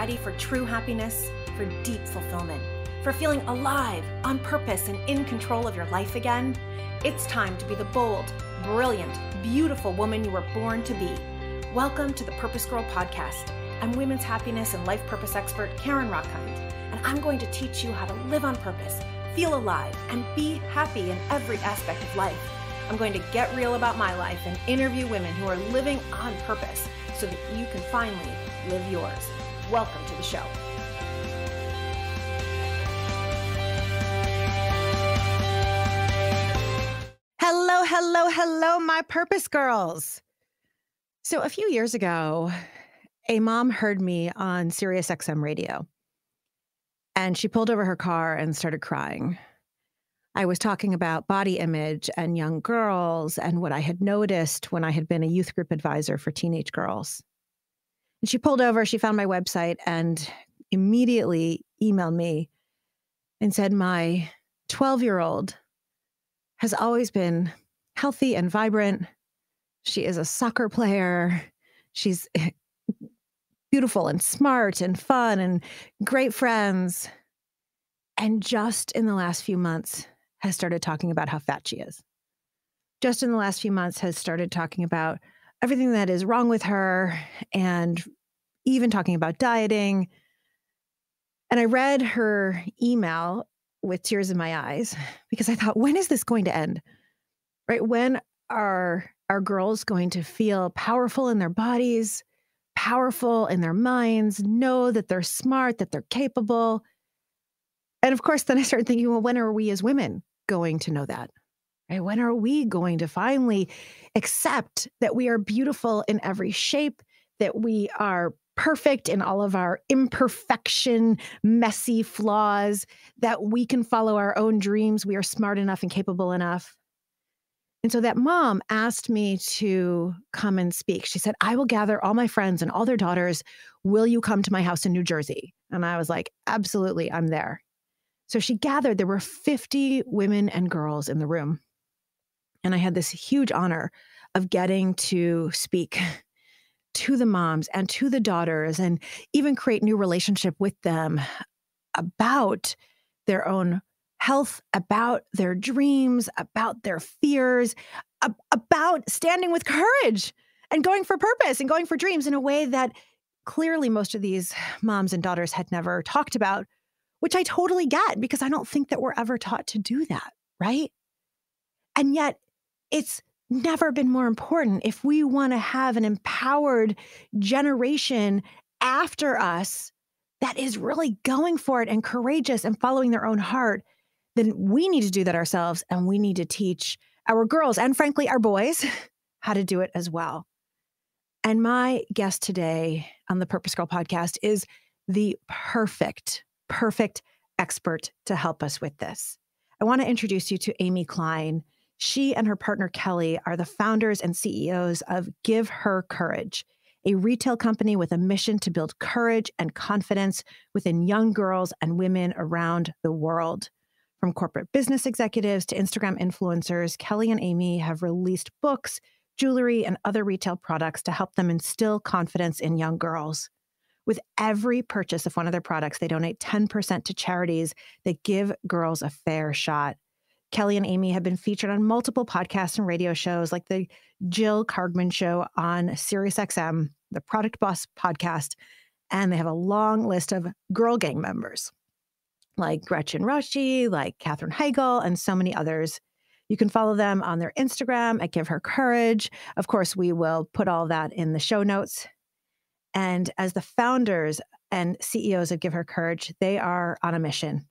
ready for true happiness, for deep fulfillment, for feeling alive, on purpose, and in control of your life again? It's time to be the bold, brilliant, beautiful woman you were born to be. Welcome to the Purpose Girl Podcast. I'm women's happiness and life purpose expert Karen Rockkind, and I'm going to teach you how to live on purpose, feel alive, and be happy in every aspect of life. I'm going to get real about my life and interview women who are living on purpose so that you can finally live yours. Welcome to the show. Hello, hello, hello, my Purpose Girls. So a few years ago, a mom heard me on Sirius XM radio, and she pulled over her car and started crying. I was talking about body image and young girls and what I had noticed when I had been a youth group advisor for teenage girls. And she pulled over, she found my website, and immediately emailed me and said, my 12-year-old has always been healthy and vibrant. She is a soccer player. She's beautiful and smart and fun and great friends. And just in the last few months has started talking about how fat she is. Just in the last few months has started talking about everything that is wrong with her and even talking about dieting. And I read her email with tears in my eyes because I thought, when is this going to end? Right? When are our girls going to feel powerful in their bodies, powerful in their minds, know that they're smart, that they're capable? And of course, then I started thinking, well, when are we as women going to know that? Right? When are we going to finally accept that we are beautiful in every shape, that we are perfect in all of our imperfection, messy flaws, that we can follow our own dreams, we are smart enough and capable enough? And so that mom asked me to come and speak. She said, I will gather all my friends and all their daughters. Will you come to my house in New Jersey? And I was like, absolutely, I'm there. So she gathered, there were 50 women and girls in the room. And I had this huge honor of getting to speak to the moms and to the daughters and even create new relationship with them about their own health, about their dreams, about their fears, about standing with courage and going for purpose and going for dreams in a way that clearly most of these moms and daughters had never talked about, which I totally get because I don't think that we're ever taught to do that, right? And yet it's never been more important if we want to have an empowered generation after us that is really going for it and courageous and following their own heart. Then we need to do that ourselves, and we need to teach our girls and frankly, our boys how to do it as well. And my guest today on the Purpose Girl podcast is the perfect expert to help us with this. I want to introduce you to Amy Klein. She and her partner, Kelly, are the founders and CEOs of Give Her Courage, a retail company with a mission to build courage and confidence within young girls and women around the world. From corporate business executives to Instagram influencers, Kelly and Amy have released books, jewelry, and other retail products to help them instill confidence in young girls. With every purchase of one of their products, they donate 10% to charities that give girls a fair shot. Kelly and Amy have been featured on multiple podcasts and radio shows like the Jill Kargman Show on SiriusXM, the Product Boss podcast, and they have a long list of girl gang members like Gretchen Roshi, like Katherine Heigl, and so many others. You can follow them on their Instagram at Give Her Courage. Of course, we will put all that in the show notes. And as the founders and CEOs of Give Her Courage, they are on a mission.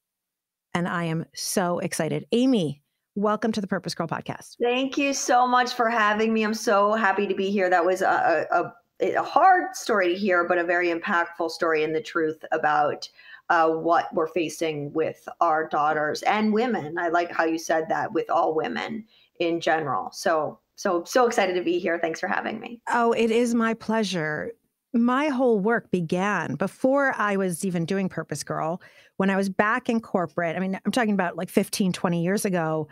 And I am so excited. Amy, welcome to the Purpose Girl podcast. Thank you so much for having me. I'm so happy to be here. That was a hard story to hear, but a very impactful story in the truth about what we're facing with our daughters and women. I like how you said that, with all women in general. So excited to be here. Thanks for having me. Oh, it is my pleasure. My whole work began before I was even doing Purpose Girl. When I was back in corporate, I mean, I'm talking about like 15, 20 years ago,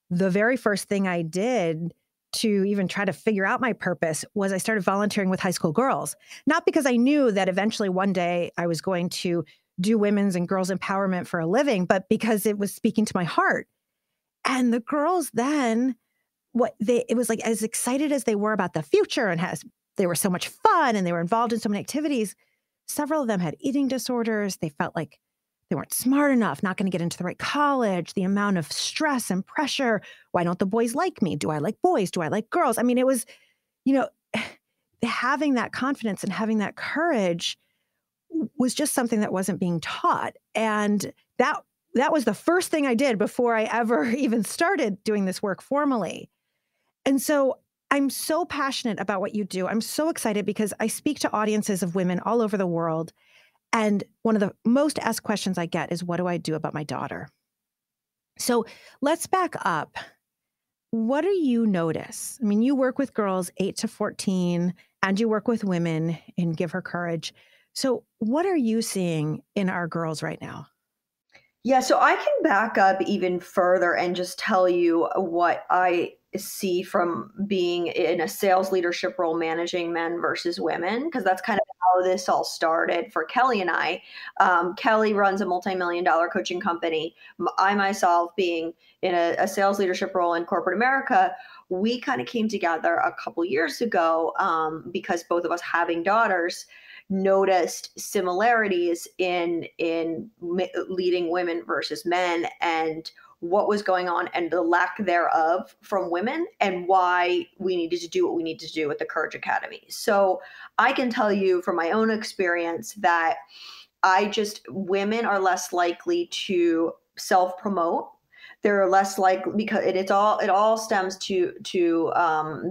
the very first thing I did to even try to figure out my purpose was I started volunteering with high school girls. Not because I knew that eventually one day I was going to do women's and girls empowerment for a living, but because it was speaking to my heart. And the girls then, it was like as excited as they were about the future and they were so much fun and they were involved in so many activities. Several of them had eating disorders. They felt like they weren't smart enough, not going to get into the right college, the amount of stress and pressure. Why don't the boys like me? Do I like boys? Do I like girls? I mean, it was, having that confidence and having that courage was just something that wasn't being taught. And that was the first thing I did before I ever even started doing this work formally. And so I'm so passionate about what you do. I'm so excited because I speak to audiences of women all over the world. And one of the most asked questions I get is, what do I do about my daughter? So let's back up. What do you notice? I mean, you work with girls 8 to 14, and you work with women in Give Her Courage. So what are you seeing in our girls right now? Yeah, so I can back up even further and just tell you what I see from being in a sales leadership role managing men versus women, because that's kind of how this all started for Kelly and I. Kelly runs a multi-million-dollar coaching company. I myself, being in a sales leadership role in corporate America, we kind of came together a couple years ago because both of us having daughters noticed similarities in leading women versus men and what was going on and the lack thereof from women, and why we needed to do what we need to do with the Courage Academy. So I can tell you from my own experience that women are less likely to self-promote. They're less likely, because it all stems to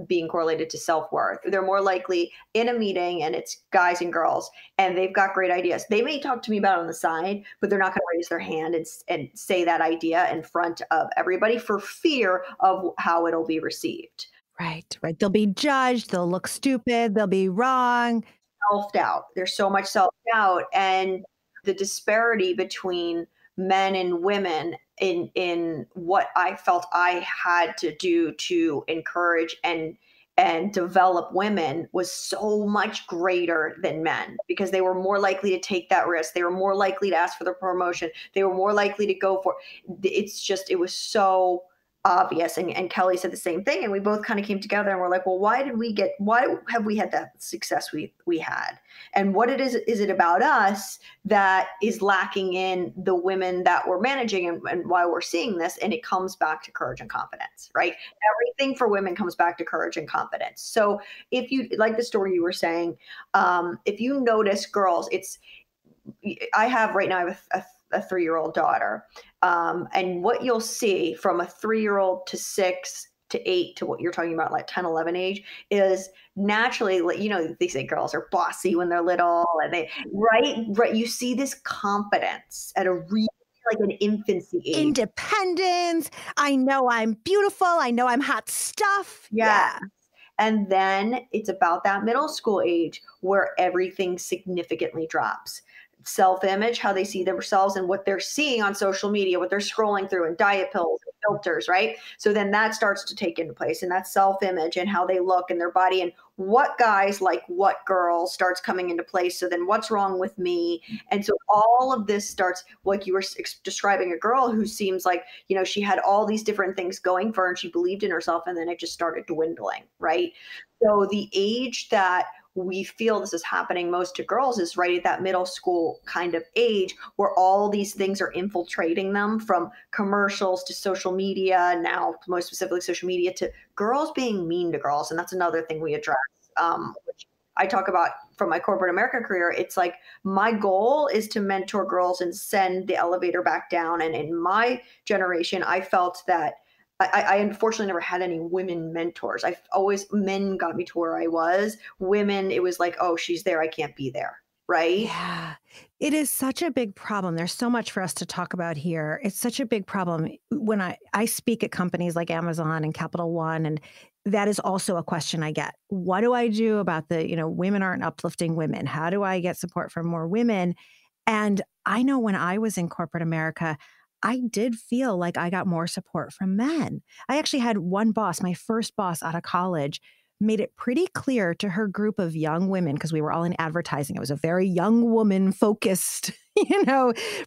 being correlated to self-worth. They're more likely in a meeting and it's guys and girls and they've got great ideas. They may talk to me about it on the side, but they're not going to raise their hand and say that idea in front of everybody for fear of how it'll be received. Right. They'll be judged. They'll look stupid. They'll be wrong. Self-doubt. There's so much self-doubt, and the disparity between men and women in what I felt I had to do to encourage and develop women was so much greater than men, because they were more likely to take that risk. They were more likely to ask for the promotion. They were more likely to go for it. It was so obvious. And Kelly said the same thing. And we both kind of came together and we're like, well, why have we had that success we had? And what is it about us that is lacking in the women that we're managing, and why we're seeing this? And it comes back to courage and confidence, right? Everything for women comes back to courage and confidence. So if you like the story you were saying, if you notice girls, I have right now, I have a 3-year-old daughter. And what you'll see from a 3-year-old to 6 to 8 to what you're talking about, like 10, 11 age, is naturally, they say girls are bossy when they're little, and right. You see this confidence at a really, like an infancy age. Independence. I know I'm beautiful. I know I'm hot stuff. Yeah. And then it's about that middle school age where everything significantly drops. Self-image, how they see themselves and what they're seeing on social media, what they're scrolling through, and diet pills and filters, right? So then that starts to take into place, and that self-image and how they look and their body and what guys like what girls starts coming into place. So then what's wrong with me? And so all of this starts, like you were describing, a girl who seems like, she had all these different things going for her and she believed in herself, and then it just started dwindling, right? So the age that we feel this is happening most to girls is right at that middle school kind of age, where all these things are infiltrating them, from commercials to social media, now most specifically social media, to girls being mean to girls. And that's another thing we address, which I talk about from my corporate America career. It's like, my goal is to mentor girls and send the elevator back down. And in my generation, I felt that I unfortunately never had any women mentors. Men got me to where I was. Women, it was like, oh, she's there, I can't be there. Right? Yeah. It is such a big problem. There's so much for us to talk about here. It's such a big problem. When I speak at companies like Amazon and Capital One, and that is also a question I get. What do I do about women aren't uplifting women? How do I get support from more women? And I know when I was in corporate America, I did feel like I got more support from men. I actually had one boss, my first boss out of college, made it pretty clear to her group of young women, because we were all in advertising. It was a very young woman focused,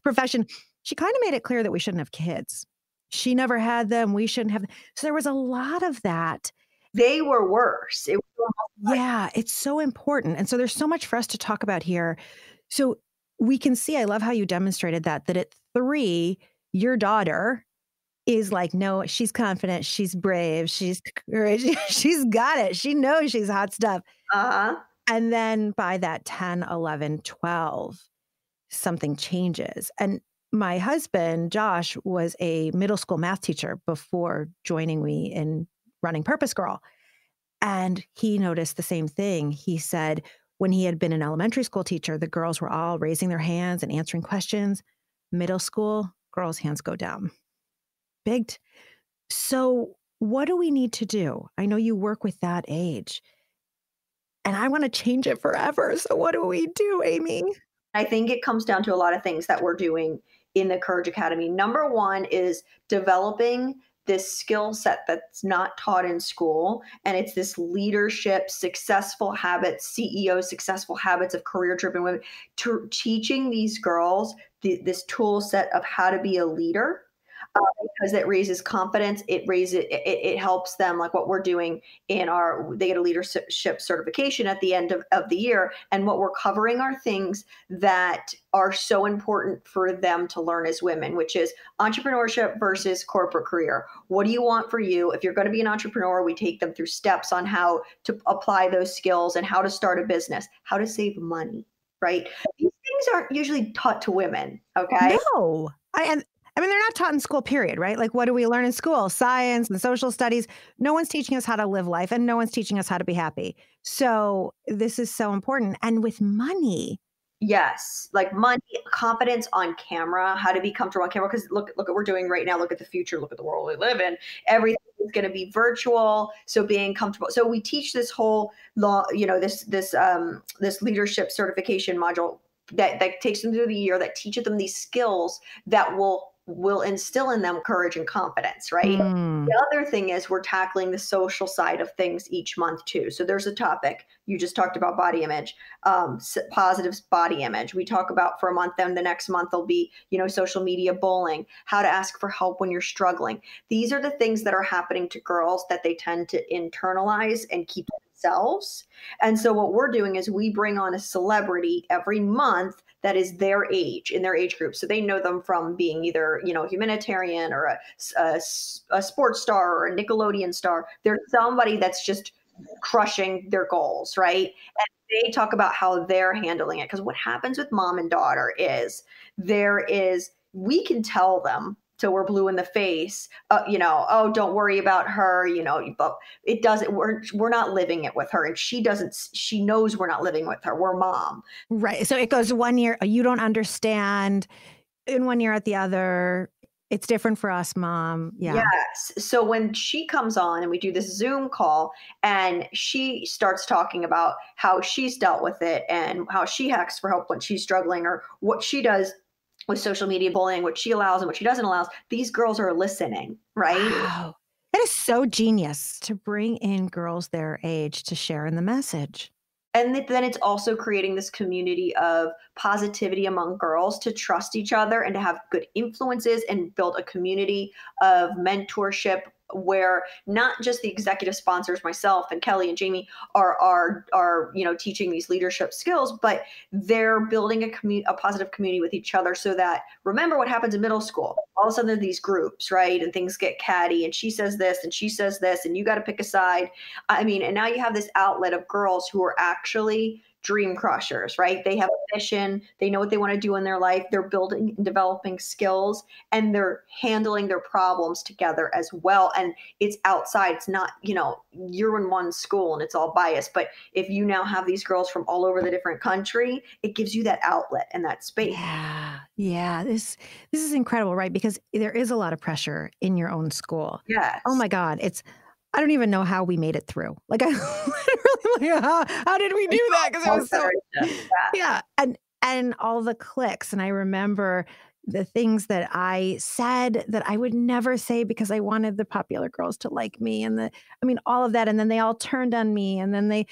profession. She kind of made it clear that we shouldn't have kids. She never had them. We shouldn't have. So there was a lot of that. They were worse. It was Yeah, it's so important. And so there's so much for us to talk about here. So we can see, I love how you demonstrated that at 3, your daughter is like, no, she's confident, she's brave, she's courage, she's got it. She knows she's hot stuff. uh-huh. And then by that 10, 11, 12, something changes. And my husband, Josh, was a middle school math teacher before joining me in running Purpose Girl. And he noticed the same thing. He said when he had been an elementary school teacher, the girls were all raising their hands and answering questions. Middle school, girls' hands go down. Big. So what do we need to do? I know you work with that age, and I want to change it forever. So what do we do, Amy? I think it comes down to a lot of things that we're doing in the Courage Academy. Number one is developing this skill set that's not taught in school. And it's this leadership, successful habits, CEO, successful habits of career-driven women, teaching these girls this tool set of how to be a leader. Because it raises confidence, it helps them, like what we're doing they get a leadership certification at the end of the year. And what we're covering are things that are so important for them to learn as women, which is entrepreneurship versus corporate career. What do you want for you? If you're going to be an entrepreneur, we take them through steps on how to apply those skills and how to start a business, how to save money, right? These things aren't usually taught to women, okay? No. I mean, they're not taught in school, period, right? Like, what do we learn in school? Science and social studies. No one's teaching us how to live life, and no one's teaching us how to be happy. So this is so important. And with money. Yes, like money, confidence on camera, how to be comfortable on camera. Because look what we're doing right now. Look at the future. Look at the world we live in. Everything is going to be virtual. So being comfortable. So we teach this whole law, this leadership certification module that takes them through the year, that teaches them these skills that will instill in them courage and confidence, right? The other thing is we're tackling the social side of things each month too. So there's a topic. You just talked about body image, positive body image. We talk about for a month, then the next month there'll be, social media bullying, how to ask for help when you're struggling. These are the things that are happening to girls that they tend to internalize and keep themselves. And so what we're doing is we bring on a celebrity every month that is their age, in their age group. So they know them from being either, a humanitarian or a sports star or a Nickelodeon star. They're somebody that's just crushing their goals, right? And they talk about how they're handling it. Because what happens with mom and daughter is we can tell them till we're blue in the face, oh, don't worry about her, but it doesn't, we're not living it with her. And she knows we're not living with her. We're mom. Right. So it goes 1 year, you don't understand, in 1 year at the other. It's different for us, mom. Yeah. Yes. So when she comes on and we do this Zoom call and she starts talking about how she's dealt with it and how she asks for help when she's struggling, or what she does with social media bullying, what she allows and what she doesn't allow, these girls are listening, right? Wow. That is so genius to bring in girls their age to share in the message. And then it's also creating this community of positivity among girls to trust each other and to have good influences and build a community of mentorship where not just the executive sponsors, myself and Kelly and Jamie, are teaching these leadership skills, but they're building a positive community with each other. So that, remember what happens in middle school, all of a sudden there are these groups, right? And things get catty, and she says this and she says this, and you got to pick a side. And now you have this outlet of girls who are actually dream crushers, right? They have a mission. They know what they want to do in their life. They're building and developing skills, and they're handling their problems together as well. And it's outside. It's not, you're in one school and it's all biased. But if you now have these girls from all over the different country, it gives you that outlet and that space. Yeah. This is incredible, right? Because there is a lot of pressure in your own school. Yes. Oh my God. I don't even know how we made it through. Like, I literally, how did we do that? Because it was so, yeah. And all the clicks. And I remember the things that I said that I would never say because I wanted the popular girls to like me and all of that. And then they all turned on me and then they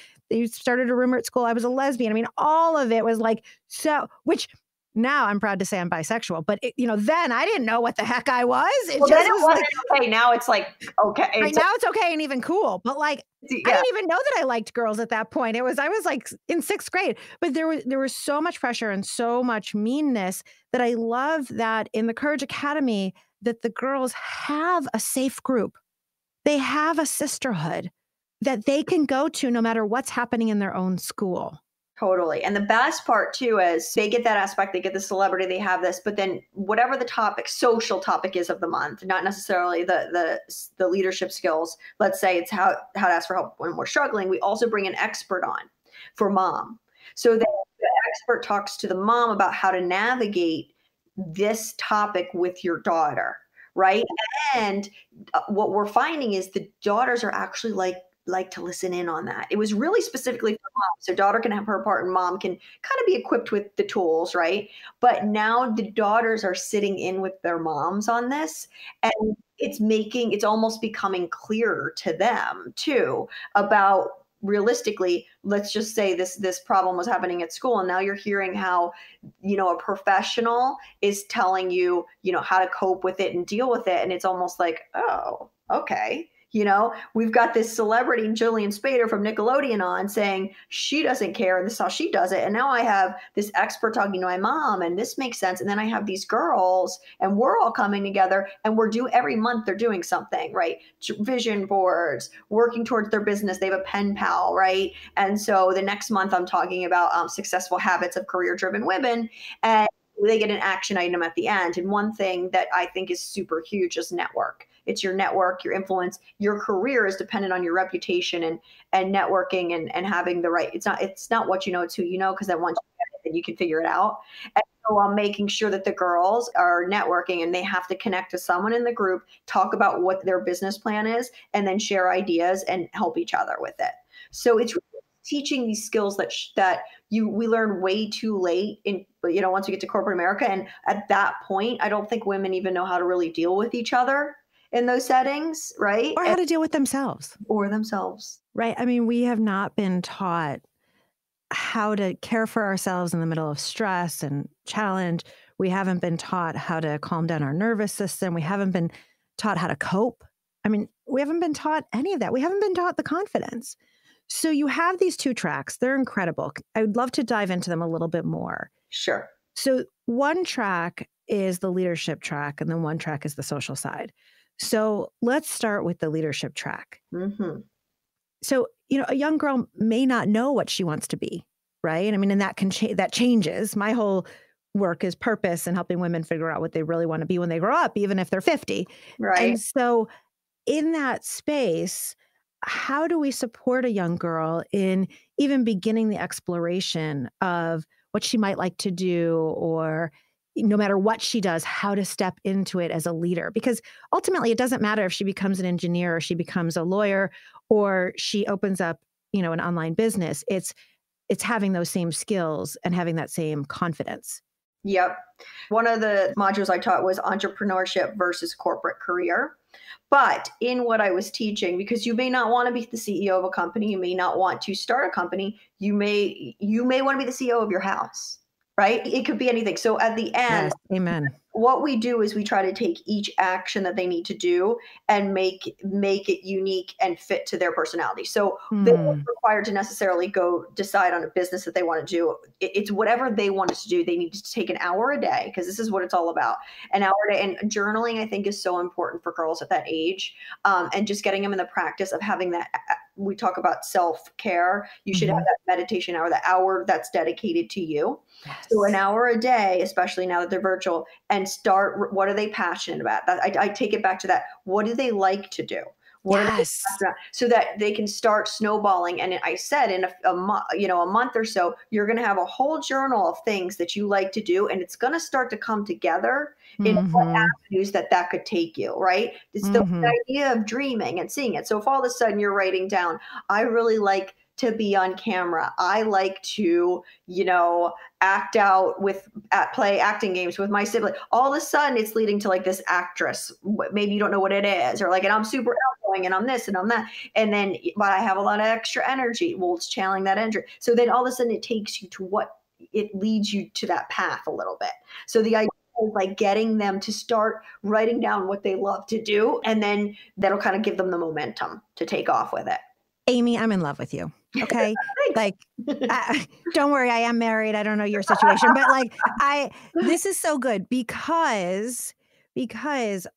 started a rumor at school I was a lesbian. I mean, all of it was like, so, which now I'm proud to say I'm bisexual, but then I didn't know what the heck I was. Then it wasn't okay. Now it's like, okay. Right now it's okay and even cool. But like, I didn't even know that I liked girls at that point. I was like in 6th grade, but there was so much pressure and so much meanness that I love that in the Courage Academy that the girls have a safe group. They have a sisterhood that they can go to no matter what's happening in their own school. Totally. And the best part too is they get that aspect, they get the celebrity, they have this, but then whatever the social topic is of the month, not necessarily the leadership skills. Let's say it's how to ask for help when we're struggling. We also bring an expert on for mom. So the expert talks to the mom about how to navigate this topic with your daughter, right? And what we're finding is the daughters are actually like to listen in on that. It was really specifically for mom. So daughter can have her part and mom can kind of be equipped with the tools, right? But now the daughters are sitting in with their moms on this, and it's almost becoming clearer to them too about realistically, let's just say this problem was happening at school, and now you're hearing how, a professional is telling you, how to cope with it and deal with it. And it's almost like, oh, okay. We've got this celebrity, Jillian Spader from Nickelodeon, on saying she doesn't care and this is how she does it. And now I have this expert talking to my mom and this makes sense. And then I have these girls and we're all coming together and every month they're doing something, right? Vision boards, working towards their business. They have a pen pal, right? And so the next month I'm talking about successful habits of career-driven women, and they get an action item at the end. And one thing that I think is super huge is network. It's your network, your influence, your career is dependent on your reputation and networking and having the right. It's not what you know, it's who you know, because then once you get it, then you can figure it out. And so I'm making sure that the girls are networking and they have to connect to someone in the group, talk about what their business plan is, and then share ideas and help each other with it. So it's really teaching these skills that we learn way too late in, once we get to corporate America. And at that point, I don't think women even know how to really deal with each other in those settings, right? Or how to deal with themselves. Right. I mean, we have not been taught how to care for ourselves in the middle of stress and challenge. We haven't been taught how to calm down our nervous system. We haven't been taught how to cope. I mean, we haven't been taught any of that. We haven't been taught the confidence. So you have these 2 tracks. They're incredible. I would love to dive into them a little bit more. Sure. So one track is the leadership track, and then one track is the social side. So let's start with the leadership track. Mm-hmm. So, a young girl may not know what she wants to be, right? I mean, and that that changes. My whole work is purpose and helping women figure out what they really want to be when they grow up, even if they're 50. Right. And so in that space, how do we support a young girl in even beginning the exploration of what she might like to do, or no matter what she does, how to step into it as a leader? Because ultimately, it doesn't matter if she becomes an engineer or she becomes a lawyer or she opens up, an online business. It's having those same skills and having that same confidence. Yep. One of the modules I taught was entrepreneurship versus corporate career. But in what I was teaching, because you may not want to be the CEO of a company, you may not want to start a company, you may want to be the CEO of your house, right? It could be anything. So at the end, yes, amen. What we do is we try to take each action that they need to do and make it unique and fit to their personality. So they weren't required to necessarily go decide on a business that they want to do. It's whatever they wanted to do. They need to take an hour a day, because this is what it's all about. An hour a day. And journaling, I think, is so important for girls at that age. And just getting them in the practice of having that. We talk about self-care. You should have that meditation hour, the hour that's dedicated to you. Yes. So an hour a day, especially now that they're virtual, and start, what are they passionate about? I take it back to that. What do they like to do? Yes. So that they can start snowballing. And I said in a month or so, you're going to have a whole journal of things that you like to do, and it's going to start to come together in what avenues that could take you, right? It's the idea of dreaming and seeing it. So if all of a sudden you're writing down, I really like to be on camera. I like to, act out play acting games with my sibling. All of a sudden it's leading to like this actress. Maybe you don't know what it is, or like, and I'm super outgoing and I'm this and I'm that. And then, but I have a lot of extra energy. Well, it's channeling that energy. So then all of a sudden it takes you to it leads you to that path a little bit. So the idea is like getting them to start writing down what they love to do. And then that'll kind of give them the momentum to take off with it. Amy, I'm in love with you. Okay. Like, don't worry. I am married. I don't know your situation, but like, this is so good because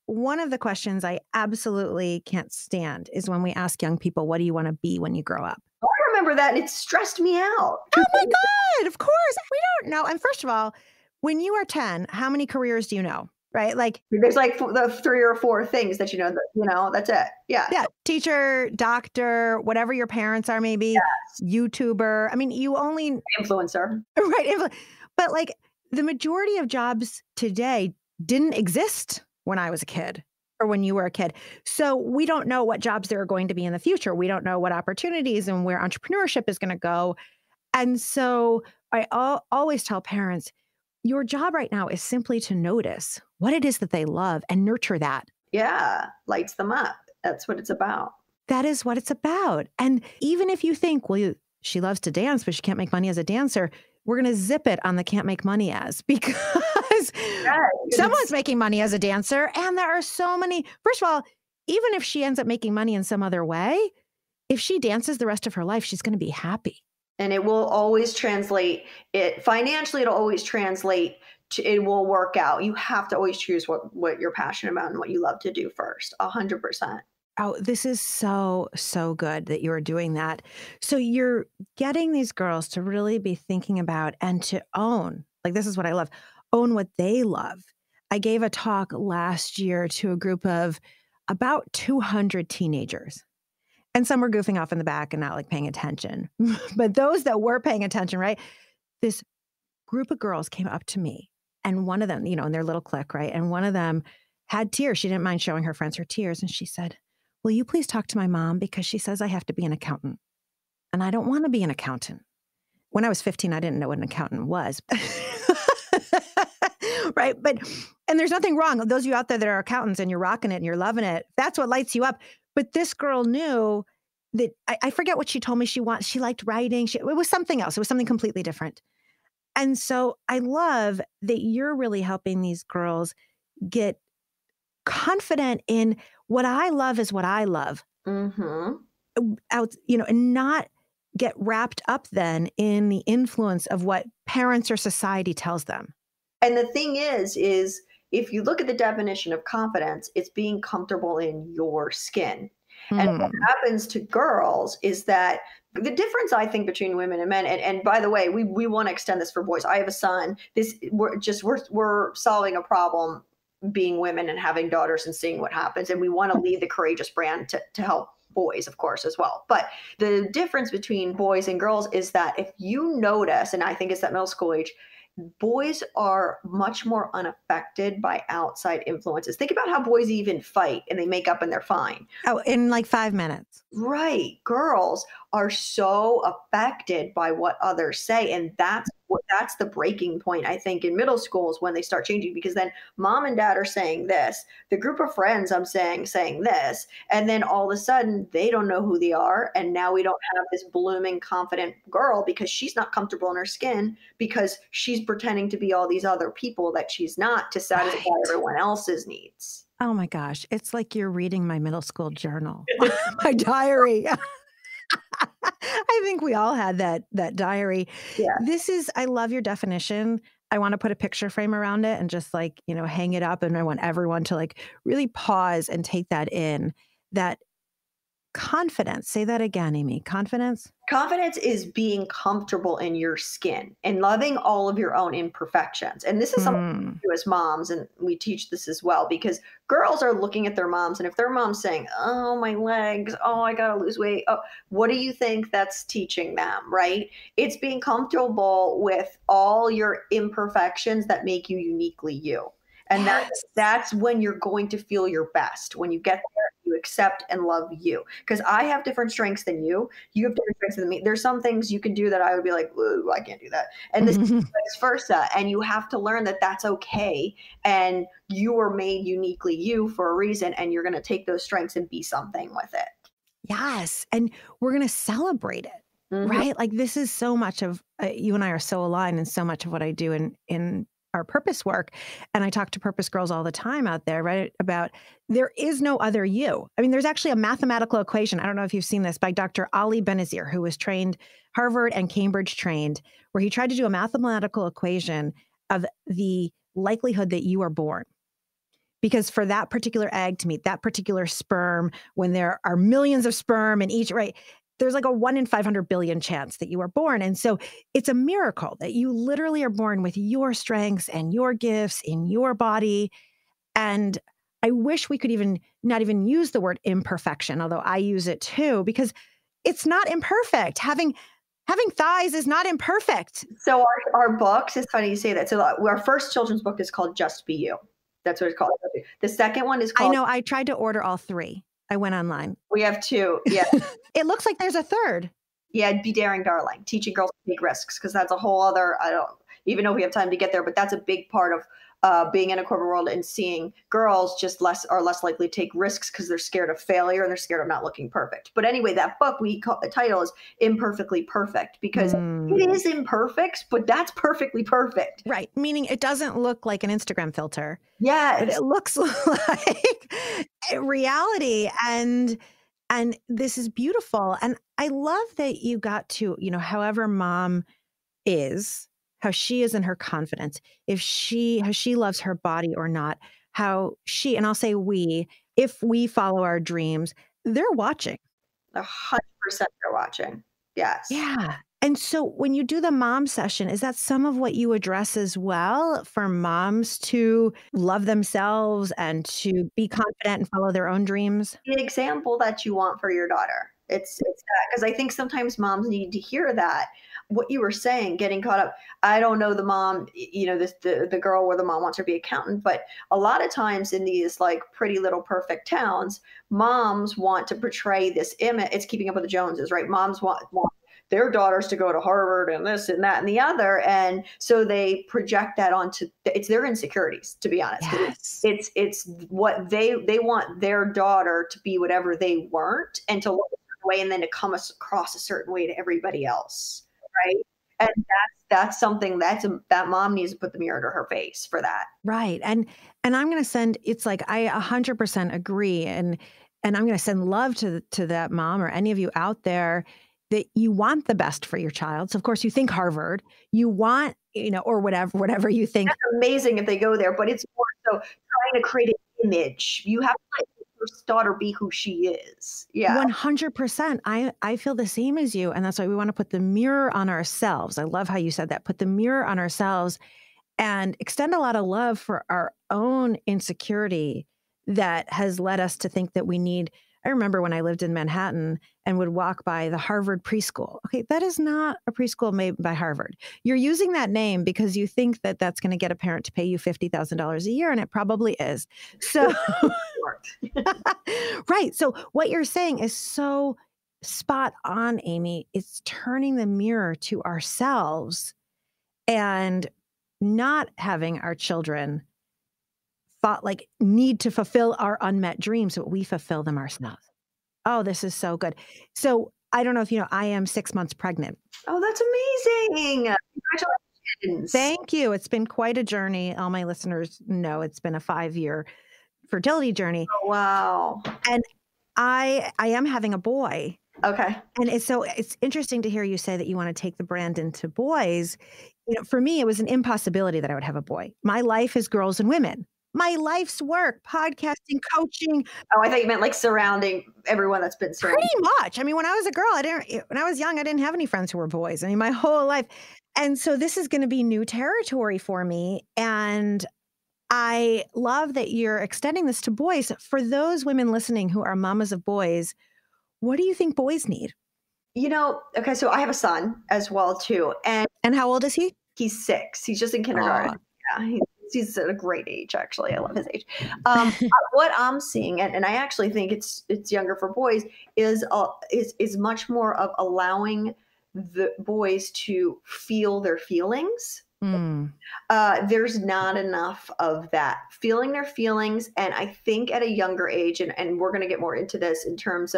one of the questions I absolutely can't stand is when we ask young people, what do you want to be when you grow up? I remember that, and it stressed me out. Oh my God. Of course. We don't know. And first of all, when you are 10, how many careers do you know? Right? Like there's like the 3 or 4 things that that's it. Yeah. Yeah. Teacher, doctor, whatever your parents are, maybe yes. YouTuber. I mean, you only influencer. Right. But like the majority of jobs today didn't exist when I was a kid or when you were a kid. So we don't know what jobs there are going to be in the future. We don't know what opportunities and where entrepreneurship is going to go. And so I always tell parents, your job right now is simply to notice what it is that they love and nurture that. Yeah, lights them up. That's what it's about. That is what it's about. And even if you think, well, she loves to dance, but she can't make money as a dancer, we're going to zip it on the can't make money as, because someone's making money as a dancer. And there are so many. First of all, even if she ends up making money in some other way, if she dances the rest of her life, she's going to be happy. And it will always translate it financially. It'll always translate to, it will work out. You have to always choose what you're passionate about and what you love to do first. 100%. Oh, this is so, so good that you're doing that. So you're getting these girls to really be thinking about and to own, like, this is what I love, own what they love. I gave a talk last year to a group of about 200 teenagers. And some were goofing off in the back and not like paying attention. But those that were paying attention, right? This group of girls came up to me, and one of them, in their little clique, right? And one of them had tears. She didn't mind showing her friends her tears. And she said, will you please talk to my mom? Because she says I have to be an accountant. And I don't want to be an accountant. When I was 15, I didn't know what an accountant was. Right? And there's nothing wrong. Those of you out there that are accountants and you're rocking it and you're loving it, that's what lights you up. But this girl knew that, I forget what she told me she liked writing. It was something else. It was something completely different. And so I love that you're really helping these girls get confident in what I love is what I love. Mm-hmm. And not get wrapped up then in the influence of what parents or society tells them. And the thing is if you look at the definition of confidence, it's being comfortable in your skin. And what happens to girls is that the difference, I think, between women and men, and by the way, we want to extend this for boys. I have a son. We're solving a problem being women and having daughters and seeing what happens. And we want to lead the Courageous brand to help boys, of course, as well. But the difference between boys and girls is that if you notice, and I think it's that middle school age, boys are much more unaffected by outside influences. Think about how boys even fight and they make up and they're fine. Oh, in like 5 minutes. Right. Girls are so affected by what others say. And that's the breaking point, I think, in middle schools when they start changing, because then mom and dad are saying this, the group of friends I'm saying this, and then all of a sudden they don't know who they are. And now we don't have this blooming, confident girl because she's not comfortable in her skin because she's pretending to be all these other people that she's not to satisfy everyone else's needs. Oh my gosh. It's like you're reading my middle school journal, my diary. I think we all had that diary. Yeah. I love your definition. I want to put a picture frame around it and just like, hang it up. And I want everyone to like really pause and take that in. That confidence. Say that again, Amy. Confidence? Confidence is being comfortable in your skin and loving all of your own imperfections. And this is something we do as moms, and we teach this as well, because girls are looking at their moms, and if their mom's saying, oh, my legs, oh, I got to lose weight, oh, what do you think that's teaching them, right? It's being comfortable with all your imperfections that make you uniquely you. And Yes. that's when you're going to feel your best. When you get there, you accept and love you. Because I have different strengths than you. You have different strengths than me. There's some things you can do that I would be like, ooh, I can't do that. And this is vice versa. And you have to learn that that's okay. And you were made uniquely you for a reason. And you're going to take those strengths and be something with it. Yes. And we're going to celebrate it. Right? Like this is so much of you and I are so aligned in so much of what I do in our purpose work. And I talk to purpose girls all the time out there, right? About there is no other you. I mean, there's actually a mathematical equation. I don't know if you've seen this by Dr. Ali Benazir, who was trained Harvard and Cambridge trained, where he tried to do a mathematical equation of the likelihood that you are born. Because for that particular egg to meet that particular sperm, when there are millions of sperm in each, right? There's like a 1 in 500 billion chance that you are born. And so it's a miracle that you literally are born with your strengths and your gifts in your body. And I wish we could not even use the word imperfection, although I use it too, because it's not imperfect. Having thighs is not imperfect. So our books, it's funny you say that. So our first children's book is called Just Be You. That's what it's called. The second one is called... I know. I tried to order all 3. I went online. We have 2. Yeah. It looks like there's a third. Yeah, Be Daring Darling, teaching girls to take risks, because that's a whole other, I don't even know if we have time to get there, but that's a big part of being in a corporate world and seeing girls are less likely to take risks because they're scared of failure and they're scared of not looking perfect. But anyway, that book, the title is Imperfectly Perfect, because it is imperfect, but that's perfectly perfect. Right. Meaning it doesn't look like an Instagram filter. Yes. But it looks like reality. And this is beautiful. And I love that you got to, however mom is, how she is in her confidence, how she loves her body or not, how she, and I'll say we, if we follow our dreams, they're watching. 100% they're watching. Yes. Yeah. And so when you do the mom session, is that some of what you address as well for moms to love themselves and to be confident and follow their own dreams? The example that you want for your daughter. It's that, because I think sometimes moms need to hear that. What you were saying, getting caught up. I don't know the mom, the girl where the mom wants her to be accountant, but a lot of times in these like pretty little perfect towns, moms want to portray this image. It's Keeping Up with the Joneses, right? Moms want their daughters to go to Harvard and this and that and the other. And so they project that onto, it's their insecurities, to be honest. Yes. It's what they want their daughter to be whatever they weren't, and to look a certain way, and then to come across a certain way to everybody else. Right. And that's something that mom needs to put the mirror to her face for that. Right. And I'm going to send, it's like, I 100% agree. And I'm going to send love to that mom or any of you out there that you want the best for your child. So of course you think Harvard, you want, or whatever you think. That's amazing if they go there, but it's more so trying to create an image. You have to let your daughter be who she is. Yeah. 100%. I feel the same as you. And that's why we want to put the mirror on ourselves. I love how you said that. Put the mirror on ourselves and extend a lot of love for our own insecurity that has led us to think that we need. I remember when I lived in Manhattan and would walk by the Harvard preschool. Okay, that is not a preschool made by Harvard. You're using that name because you think that that's going to get a parent to pay you $50,000 a year, and it probably is. So, right. So what you're saying is so spot on, Amy. It's turning the mirror to ourselves and not having our children need to fulfill our unmet dreams, but we fulfill them ourselves. Oh, this is so good. So I don't know if you know, I am 6 months pregnant. Oh, that's amazing. Congratulations. Thank you. It's been quite a journey. All my listeners know it's been a 5-year fertility journey. Oh, wow. And I am having a boy. Okay. And it's interesting to hear you say that you want to take the brand into boys. For me, it was an impossibility that I would have a boy. My life is girls and women. My life's work, podcasting, coaching. Oh, I thought you meant like surrounding everyone that's been surrounded. Pretty much. I mean, when I was a girl, when I was young, I didn't have any friends who were boys. I mean, my whole life. And so this is going to be new territory for me. And I love that you're extending this to boys. For those women listening who are mamas of boys, what do you think boys need? Okay, so I have a son as well, too. And how old is he? He's 6. He's just in kindergarten. Yeah, He's at a great age, actually. I love his age. What I'm seeing, and I actually think it's younger for boys, is much more of allowing the boys to feel their feelings. Mm. There's not enough of that feeling their feelings, and I think at a younger age, and we're going to get more into this in terms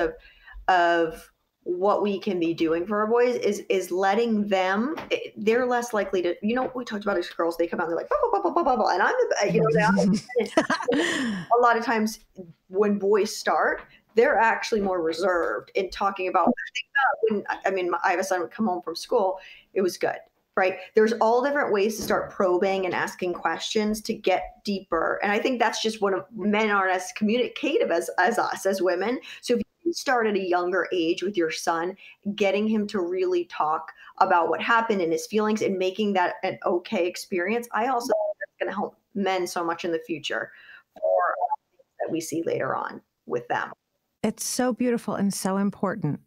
of what we can be doing for our boys is letting them. They're less likely to, we talked about as girls, they come out and they're like blah, blah, blah, blah, blah, blah, and a lot of times when boys start, they're actually more reserved in talking about. I have a son who would come home from school, it was good. Right. There's all different ways to start probing and asking questions to get deeper. And I think that's just men aren't as communicative as us, as women. So if you start at a younger age with your son, getting him to really talk about what happened and his feelings and making that an okay experience, I also think that's going to help men so much in the future for things that we see later on with them. It's so beautiful and so important.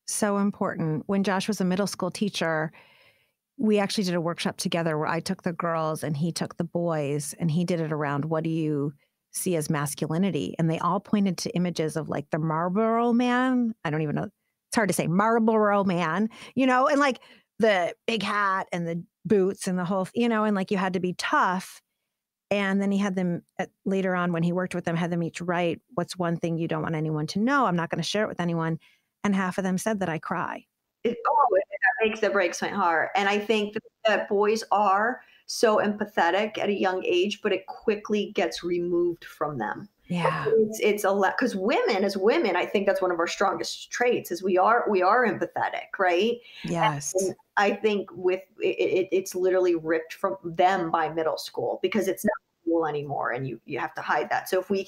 So important. When Josh was a middle school teacher, we actually did a workshop together where I took the girls and he took the boys, and he did it around, what do you see as masculinity? And they all pointed to images of like the Marlboro Man. I don't even know. It's hard to say, Marlboro Man, and like the big hat and the boots and the whole, and like you had to be tough. And then he had them later on when he worked with them, had them each write, what's one thing you don't want anyone to know? I'm not going to share it with anyone. And half of them said that I cry. That breaks my heart. And I think that boys are so empathetic at a young age, but it quickly gets removed from them. Yeah. It's a lot, because as women, I think that's one of our strongest traits is we are empathetic, right? Yes. And I think with it's literally ripped from them by middle school because it's not cool anymore, and you have to hide that. So if we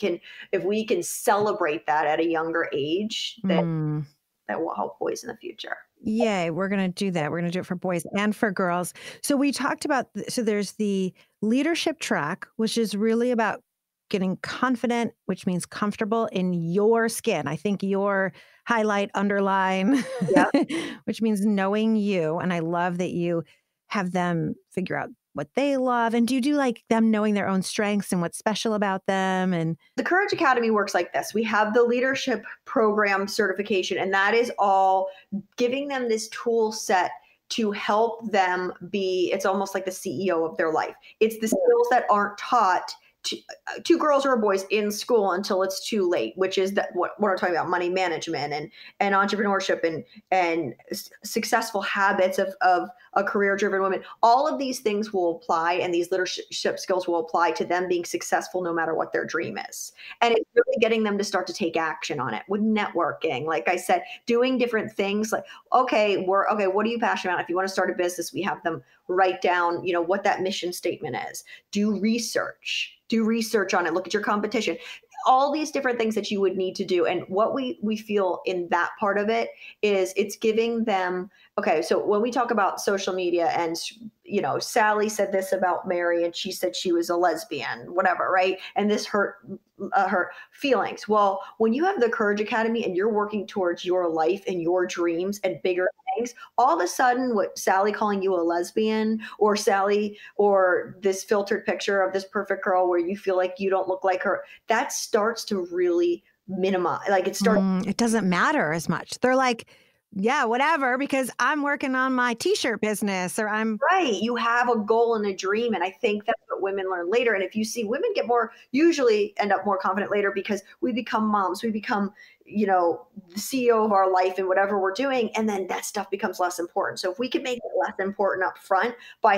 can celebrate that at a younger age, then that will help boys in the future. Yay, we're going to do that. We're going to do it for boys and for girls. So we talked about, so there's the leadership track, which is really about getting confident, which means comfortable in your skin. I think your highlight, underline, Yep. which means knowing you. And I love that you have them figure out what they love. And do you do like them knowing their own strengths and what's special about them? And the Courage Academy works like this. We have the leadership program certification, and that is all giving them this tool set to help them be, it's almost like the CEO of their life. It's the skills that aren't taught to girls or boys in school until it's too late, which is that what I'm talking about, money management and entrepreneurship and successful habits of a career-driven woman. All of these things will apply, and these leadership skills will apply to them being successful no matter what their dream is. And it's really getting them to start to take action on it with networking. Like I said, doing different things like, what are you passionate about? If you want to start a business, we have them write down, what that mission statement is. Do research on it. Look at your competition. All these different things that you would need to do. And what we feel in that part of it is it's giving them, okay, so when we talk about social media and, Sally said this about Mary and she said she was a lesbian, whatever, right? And this hurt her feelings. Well, when you have the Courage Academy and you're working towards your life and your dreams and bigger things, all of a sudden what Sally calling you a lesbian or Sally or this filtered picture of this perfect girl where you feel like you don't look like her, that starts to really minimize, like it doesn't matter as much. They're like, yeah, whatever, because I'm working on my t-shirt business or I'm right. You have a goal and a dream. And I think that's what women learn later. And if you see women usually end up more confident later because we become moms, we become, the CEO of our life and whatever we're doing. And then that stuff becomes less important. So if we can make it less important up front by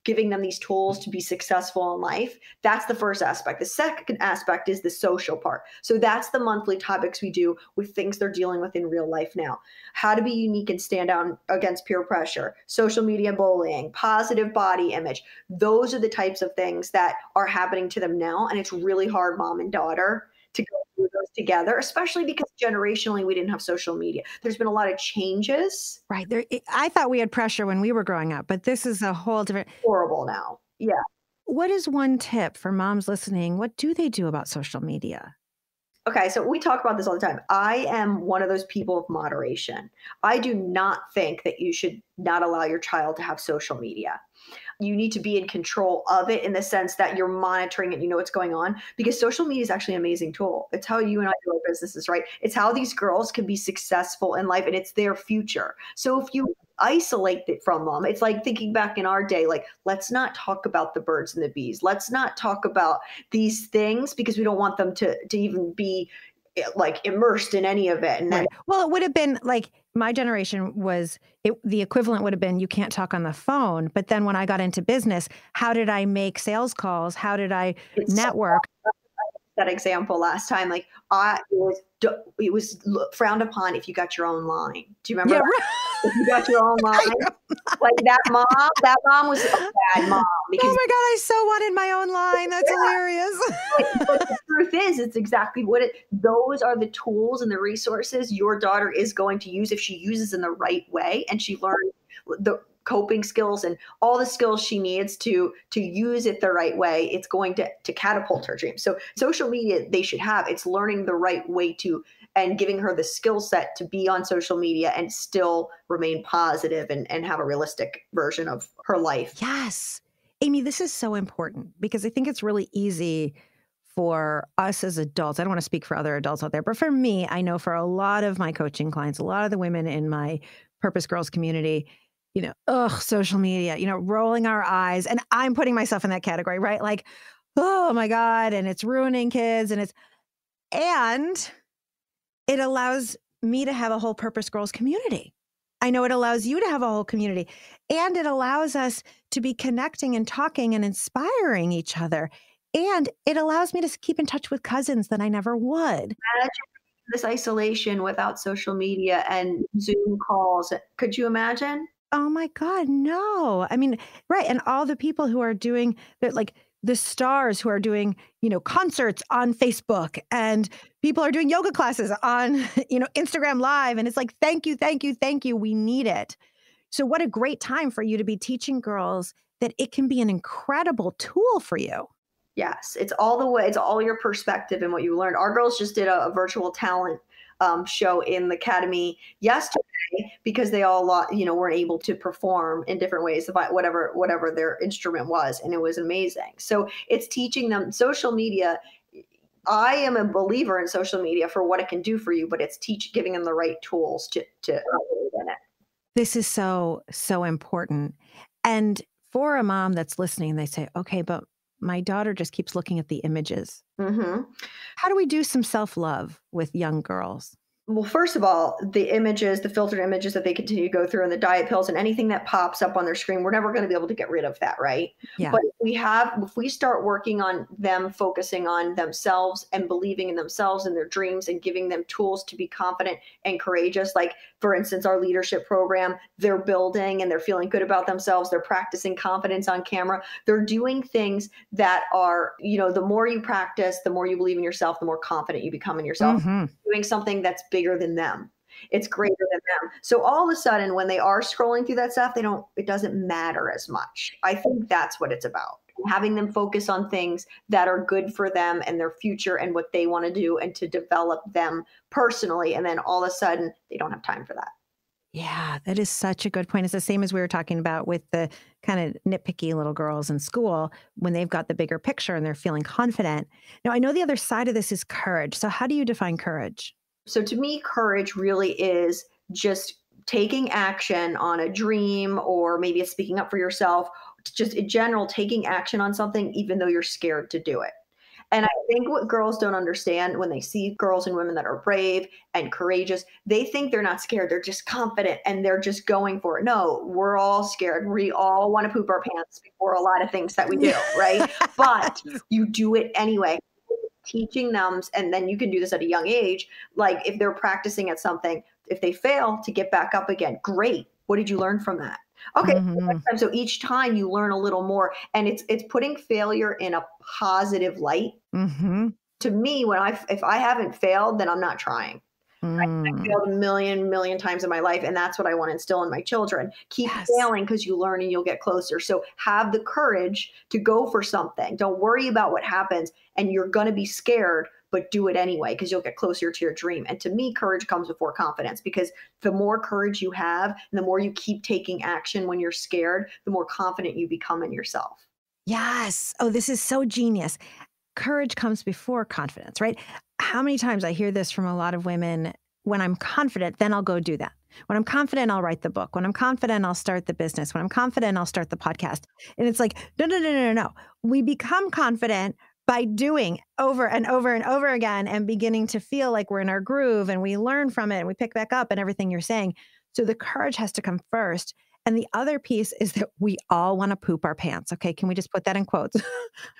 giving them these tools to be successful in life, that's the first aspect. The second aspect is the social part. So that's the monthly topics we do with things they're dealing with in real life now. How to be unique and stand out against peer pressure, social media bullying, positive body image. Those are the types of things that are happening to them now. And it's really hard, mom and daughter, to go through those together, especially because generationally we didn't have social media. There's been a lot of changes. Right. I thought we had pressure when we were growing up, but this is a whole different. Horrible now. Yeah. What is one tip for moms listening? What do they do about social media? Okay, so we talk about this all the time. I am one of those people of moderation. I do not think that you should not allow your child to have social media. you need to be in control of it in the sense that you're monitoring it, you know what's going on, because social media is actually an amazing tool. It's how you and I do our businesses, right? It's how these girls can be successful in life, and it's their future. So if you isolate it from them, it's like thinking back in our day, like, let's not talk about the birds and the bees. Let's not talk about these things because we don't want them to even be like immersed in any of it. And then, Right. Well, it would have been like my generation the equivalent would have been you can't talk on the phone. But then when I got into business, how did I make sales calls? How did I network? that example last time, like it was frowned upon if you got your own line. Do you remember Yeah, that? right. If you got your own line, like that mom was a bad mom because Oh my God, I so wanted my own line. That's hilarious. but the truth is, it's exactly those are the tools and the resources your daughter is going to use if she uses in the right way and she learns the coping skills and all the skills she needs to use it the right way. It's going to catapult her dreams. So social media, they should have, it's learning the right way to, and giving her the skill set to be on social media and still remain positive and have a realistic version of her life. Yes. Amy, this is so important because I think it's really easy for us as adults. I don't want to speak for other adults out there, but for me, I know for a lot of my coaching clients, a lot of the women in my Purpose Girls community, social media, rolling our eyes. And I'm putting myself in that category, right? Like, oh my God, and it's ruining kids and it allows me to have a whole Purpose Girls community. I know it allows you to have a whole community, and it allows us to be connecting and talking and inspiring each other. And it allows me to keep in touch with cousins that I never would. Imagine this isolation without social media and Zoom calls. Could you imagine? Oh my God, no. I mean, right. And all the people who are doing that, like the stars who are doing, concerts on Facebook, and people are doing yoga classes on, Instagram Live. And it's like, thank you, thank you, thank you. We need it. So what a great time for you to be teaching girls that it can be an incredible tool for you. Yes, it's all the way. It's all your perspective and what you learned. Our girls just did a virtual talent show in the academy yesterday because they all, weren't able to perform in different ways, whatever their instrument was, and it was amazing. So it's teaching them social media. I am a believer in social media for what it can do for you, but it's giving them the right tools to operate in it. This is so, so important. And for a mom that's listening, they say, okay, but my daughter just keeps looking at the images. Mm-hmm. How do we do some self-love with young girls? Well, first of all, the images, the filtered images that they continue to go through, and the diet pills and anything that pops up on their screen, we're never going to be able to get rid of that, right? Yeah. But if we start working on them focusing on themselves and believing in themselves and their dreams and giving them tools to be confident and courageous, like for instance, our leadership program, they're building and they're feeling good about themselves. They're practicing confidence on camera. They're doing things that are, the more you practice, the more you believe in yourself, the more confident you become in yourself. Mm-hmm. Doing something that's bigger than them. It's greater than them. So all of a sudden, when they are scrolling through that stuff, it doesn't matter as much. I think that's what it's about. Having them focus on things that are good for them and their future and what they want to do and to develop them personally. And then all of a sudden, they don't have time for that. Yeah, that is such a good point. It's the same as we were talking about with the kind of nitpicky little girls in school when they've got the bigger picture and they're feeling confident. Now, I know the other side of this is courage. So how do you define courage? So to me, courage really is just taking action on a dream, or maybe it's speaking up for yourself, just in general, taking action on something, even though you're scared to do it. And I think what girls don't understand when they see girls and women that are brave and courageous, they think they're not scared. They're just confident and they're just going for it. No, we're all scared. We all want to poop our pants before a lot of things that we do, right? But you do it anyway. Teaching them, and then you can do this at a young age, like if they're practicing at something, if they fail, to get back up again. Great. What did you learn from that? Okay. Mm-hmm. So each time you learn a little more, and it's putting failure in a positive light. Mm-hmm. To me, if I haven't failed, then I'm not trying. I failed a million times in my life, and that's what I want to instill in my children. Keep failing because you learn and you'll get closer. So have the courage to go for something. Don't worry about what happens, and you're going to be scared, but do it anyway because you'll get closer to your dream. And to me, courage comes before confidence, because the more courage you have and the more you keep taking action when you're scared, the more confident you become in yourself. Yes. Oh, this is so genius. Courage comes before confidence, right? How many times I hear this from a lot of women: when I'm confident, then I'll go do that. When I'm confident, I'll write the book. When I'm confident, I'll start the business. When I'm confident, I'll start the podcast. And it's like, no, no, no, no, no. We become confident by doing over and over and over again and beginning to feel like we're in our groove, and we learn from it and we pick back up and everything you're saying. So the courage has to come first. And the other piece is that we all want to poop our pants. Okay. Can we just put that in quotes?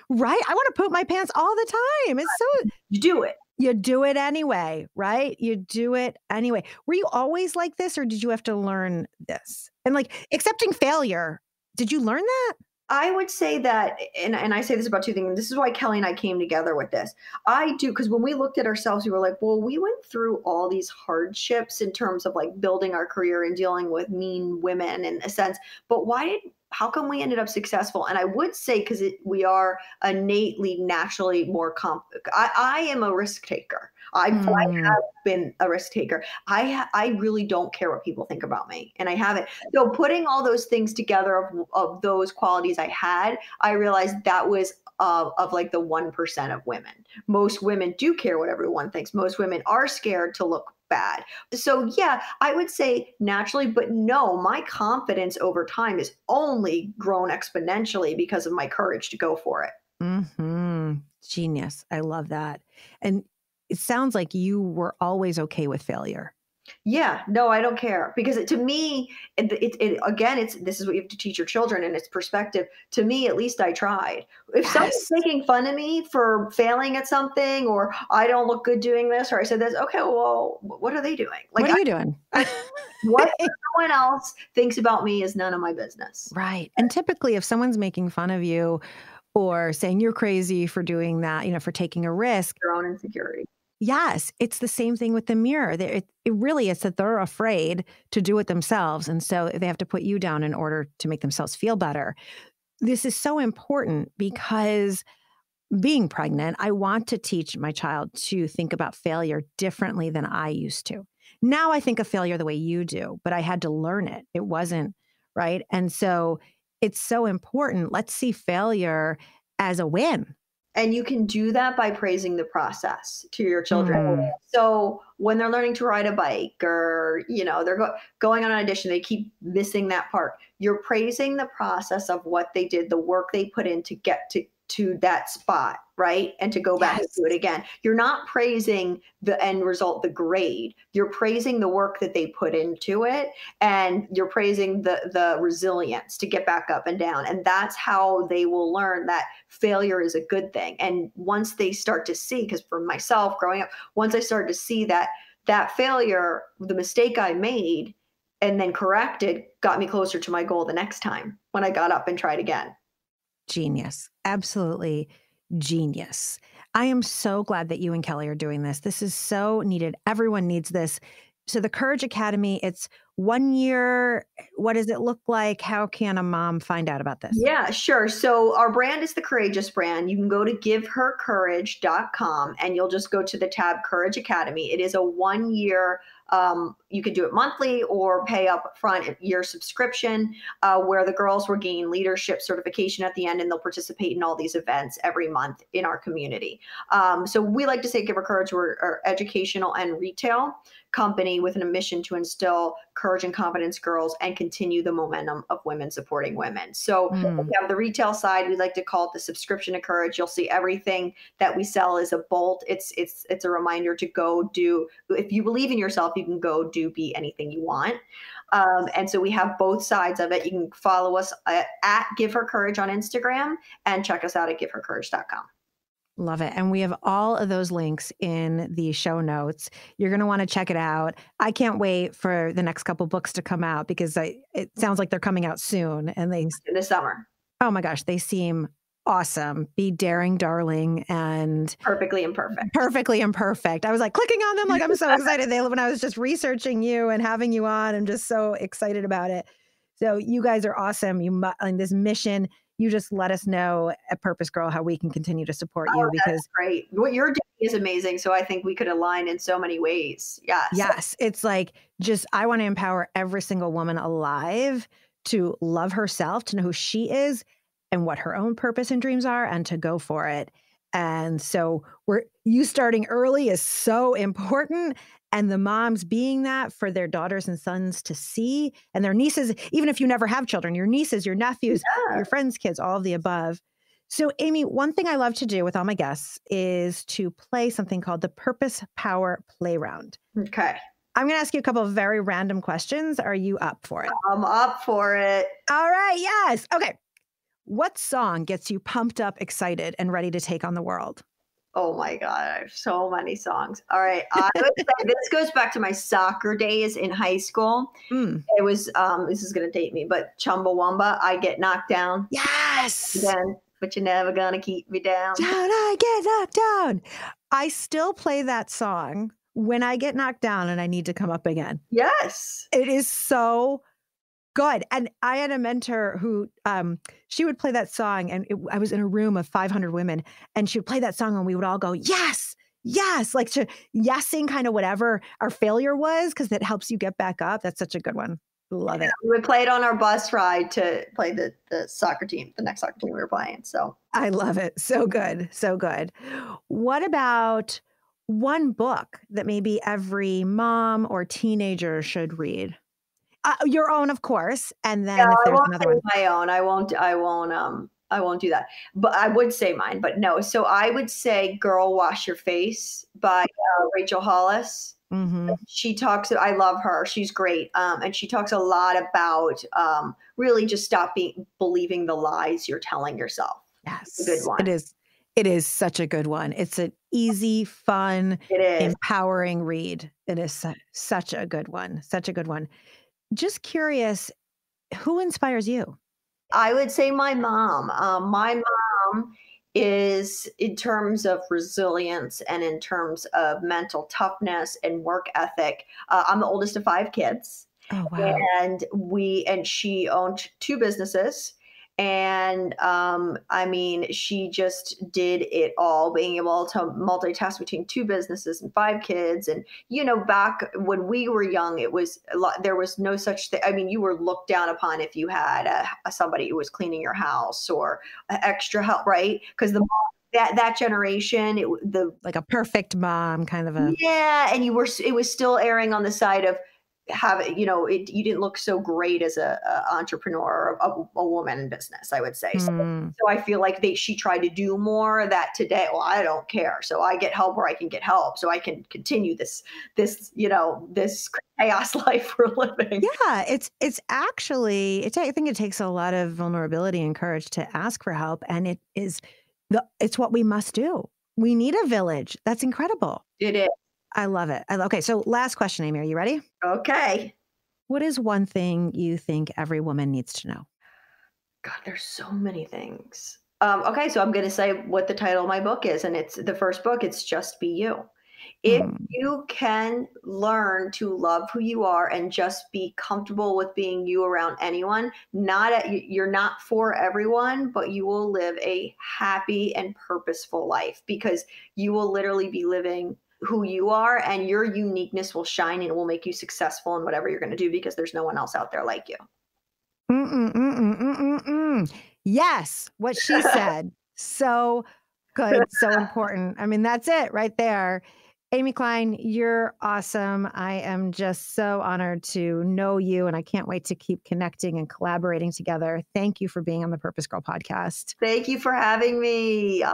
Right? I want to poop my pants all the time. It's so, You do it. you do it anyway, right? You do it anyway. Were you always like this, or did you have to learn this? And like accepting failure, did you learn that? I would say that, and I say this about two things. This is why Kelly and I came together with this. I do, because when we looked at ourselves, we were like, well, we went through all these hardships in terms of like building our career and dealing with mean women in a sense. But how come we ended up successful? And I would say because we are innately, naturally more I am a risk taker. I have been a risk taker. I really don't care what people think about me, and I haven't. So putting all those things together of those qualities I had, I realized that was of like the 1% of women. Most women do care what everyone thinks. Most women are scared to look bad. So yeah, I would say naturally, but no, my confidence over time has only grown exponentially because of my courage to go for it. Mm-hmm. Genius. I love that. And it sounds like you were always okay with failure. Yeah, no, I don't care, because to me, this is what you have to teach your children, and it's perspective. To me, at least I tried. If someone's making fun of me for failing at something, or I don't look good doing this, or I said this, okay, well, what are they doing? Like, what are you doing? What someone else thinks about me is none of my business. Right. And typically, if someone's making fun of you or saying you're crazy for doing that, for taking a risk, Your own insecurity. Yes, it's the same thing with the mirror. It really is that they're afraid to do it themselves. And so they have to put you down in order to make themselves feel better. This is so important because being pregnant, I want to teach my child to think about failure differently than I used to. Now I think of failure the way you do, but I had to learn it. It wasn't, right? And so it's so important. Let's see failure as a win. And you can do that by praising the process to your children. So when they're learning to ride a bike, or, they're going on an audition, they keep missing that part. You're praising the process of what they did, the work they put in to get to that spot, right? And to go back and do it again. You're not praising the end result, the grade. You're praising the work that they put into it, and you're praising the resilience to get back up and down. And that's how they will learn that failure is a good thing. And once they start to see, because for myself growing up, once I started to see that failure, the mistake I made and then corrected, got me closer to my goal the next time when I got up and tried again. Genius. Absolutely genius. I am so glad that you and Kelly are doing this. This is so needed. Everyone needs this. So the Courage Academy, it's 1 year. What does it look like? How can a mom find out about this? Yeah, sure. So our brand is the Courageous brand. You can go to givehercourage.com and you'll just go to the tab Courage Academy. It is a 1 year, you could do it monthly or pay up front year subscription, where the girls will gain leadership certification at the end, and they'll participate in all these events every month in our community. So we like to say Give Her Courage, we're an educational and retail company with a mission to instill courage and confidence girls and continue the momentum of women supporting women. So we have the retail side. We like to call it the subscription to courage. You'll see everything that we sell is a bolt. It's a reminder to go do. If you believe in yourself, you can go do, be anything you want. And so we have both sides of it. You can follow us at Give Her Courage on Instagram and check us out at givehercourage.com. Love it. And we have all of those links in the show notes. You're going to want to check it out. I can't wait for the next couple books to come out, because it sounds like they're coming out soon. And in the summer. Oh my gosh, they seem awesome. Be Daring Darling and Perfectly Imperfect. Perfectly Imperfect. I was like clicking on them like I'm so excited. When I was just researching you and having you on, I'm just so excited about it. So you guys are awesome. And this mission, you just let us know at Purpose Girl how we can continue to support you, because that's great. What you're doing is amazing. So I think we could align in so many ways. Yes. It's like, I want to empower every single woman alive to love herself, to know who she is and what her own purpose and dreams are, and to go for it. And so you starting early is so important. And the moms being that for their daughters and sons to see, and their nieces, even if you never have children, your nieces, your nephews, your friends' kids, all of the above. So Amy, one thing I love to do with all my guests is to play something called the Purpose Power Play Round. Okay. I'm going to ask you a couple of very random questions. Are you up for it? I'm up for it. All right. Yes. Okay. What song gets you pumped up, excited, and ready to take on the world? Oh my God, I have so many songs. All right. I would say this goes back to my soccer days in high school. It was, this is going to date me, but Chumbawamba, I Get Knocked Down. Yes. Again, but you're never going to keep me down. Down, I get knocked down. I still play that song when I get knocked down and I need to come up again. Yes. It is so good. And I had a mentor who, she would play that song, and I was in a room of 500 women, and she would play that song and we would all go, yes, yes, like to yesing kind of whatever our failure was, because that helps you get back up. That's such a good one. Love it. We would play it on our bus ride to play the soccer team, the next soccer team we were playing. So I love it. So good. So good. What about one book that maybe every mom or teenager should read? Your own, of course, and then if there's another one. My own, I won't do that. But I would say mine, but no. So I would say "Girl, Wash Your Face" by Rachel Hollis. Mm-hmm. She talks. I love her. She's great, and she talks a lot about really just stop believing the lies you're telling yourself. Yes, it's a good one. It is. It is such a good one. It's an easy, fun, empowering read. It is such a good one. Such a good one. Just curious, who inspires you? I would say my mom. My mom is, in terms of resilience and in terms of mental toughness and work ethic. I'm the oldest of 5 kids. Oh, wow. And she owned 2 businesses. And I mean, she just did it all, being able to multitask between 2 businesses and 5 kids. And, you know, back when we were young, it was a lot, there was no such thing. I mean, you were looked down upon if you had somebody who was cleaning your house or extra help, right? Because that generation, like a perfect mom kind of a. Yeah. And it was still erring on the side of, you didn't look so great as a entrepreneur, a woman in business, I would say. So I feel like she tried to do more of that today. Well, I don't care. So I get help where I can get help. So I can continue this chaos life we're living. Yeah. It's actually, I think it takes a lot of vulnerability and courage to ask for help. And it's what we must do. We need a village. That's incredible. It is. I love it. Okay, so last question, Amy. Are you ready? Okay. What is one thing you think every woman needs to know? God, there's so many things. Okay, so I'm going to say what the title of my book is, and it's the first book. It's Just Be You. If you can learn to love who you are and just be comfortable with being you around anyone, you're not for everyone, but you will live a happy and purposeful life, because you will literally be living who you are, and your uniqueness will shine and it will make you successful in whatever you're going to do, because there's no one else out there like you. Yes, what she said. So good, so important. I mean, that's it right there. Amy Klein, you're awesome. I am just so honored to know you, and I can't wait to keep connecting and collaborating together. Thank you for being on the Purpose Girl podcast. Thank you for having me. I'm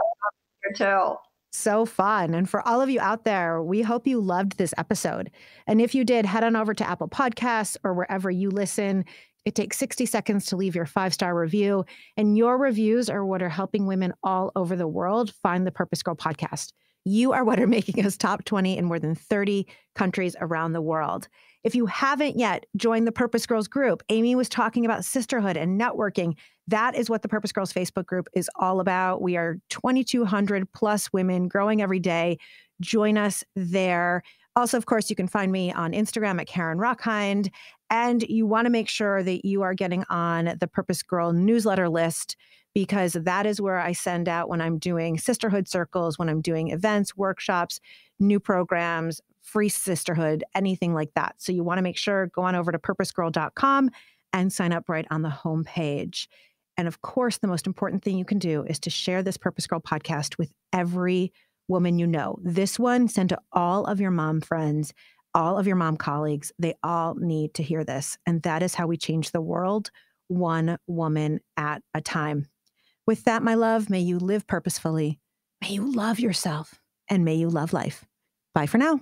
here too. So fun. And for all of you out there, we hope you loved this episode. And if you did, head on over to Apple Podcasts or wherever you listen. It takes 60 seconds to leave your 5-star review. And your reviews are what are helping women all over the world find the Purpose Girl podcast. You are what are making us top 20 in more than 30 countries around the world. If you haven't yet joined the Purpose Girls group, Amy was talking about sisterhood and networking. That is what the Purpose Girls Facebook group is all about. We are 2,200 plus women growing every day. Join us there. Also, of course, you can find me on Instagram at Karen Rockhind. And you want to make sure that you are getting on the Purpose Girl newsletter list, because that is where I send out when I'm doing sisterhood circles, when I'm doing events, workshops, new programs, free sisterhood, anything like that. So you want to make sure, go on over to purposegirl.com and sign up right on the homepage. And of course, the most important thing you can do is to share this Purpose Girl podcast with every woman you know. This one, send to all of your mom friends, all of your mom colleagues. They all need to hear this. And that is how we change the world, one woman at a time. With that, my love, may you live purposefully, may you love yourself, and may you love life. Bye for now.